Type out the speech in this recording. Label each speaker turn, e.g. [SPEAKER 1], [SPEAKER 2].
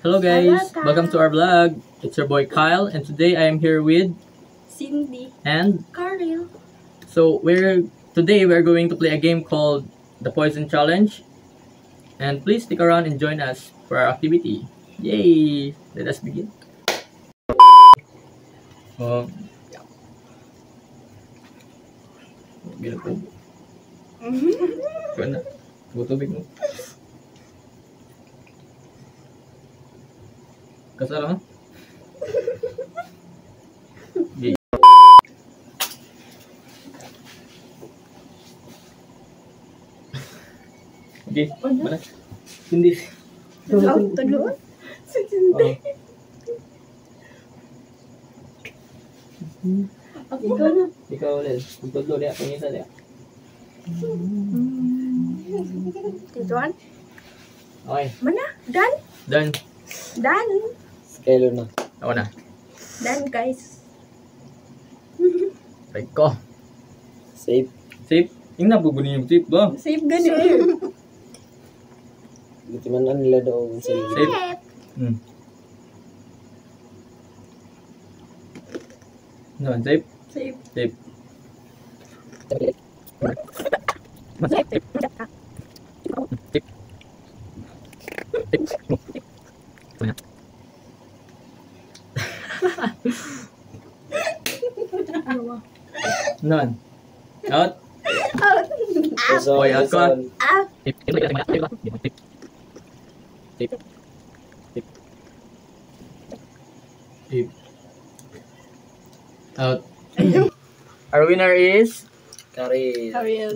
[SPEAKER 1] Hello guys, welcome to our vlog. It's your boy Kyle, and today I am here with
[SPEAKER 2] Cindy
[SPEAKER 1] and
[SPEAKER 2] Caril.
[SPEAKER 1] So today we're going to play a game called the Poison Challenge. And please stick around and join us for our activity. Yay! Let us begin. Gila po. Kuha na. Tubig mo. Kasar ha? Okay. Okay, mana? Hindi.
[SPEAKER 2] Tulungan? Si Cindy. Ikaw na.
[SPEAKER 1] Ikaw ulit. Magtudlo niya. Pangisa niya.
[SPEAKER 2] Tituan?
[SPEAKER 1] Okay.
[SPEAKER 2] Mana? Dan?
[SPEAKER 1] Done.
[SPEAKER 2] Dan?
[SPEAKER 3] Kailan na?
[SPEAKER 1] Ako na.
[SPEAKER 2] Dan guys.
[SPEAKER 1] Right ko.
[SPEAKER 3] Safe.
[SPEAKER 1] Safe? Yung nabubunin yung safe ba?
[SPEAKER 2] Safe gani.
[SPEAKER 3] Buti man lang nila daw.
[SPEAKER 1] Safe. No, safe?
[SPEAKER 2] Safe.
[SPEAKER 1] Safe. None. Out.
[SPEAKER 2] Out.
[SPEAKER 1] Boy, out ko.
[SPEAKER 2] Out.
[SPEAKER 1] Tip. Out. Our winner is
[SPEAKER 3] Caril.
[SPEAKER 2] Caril.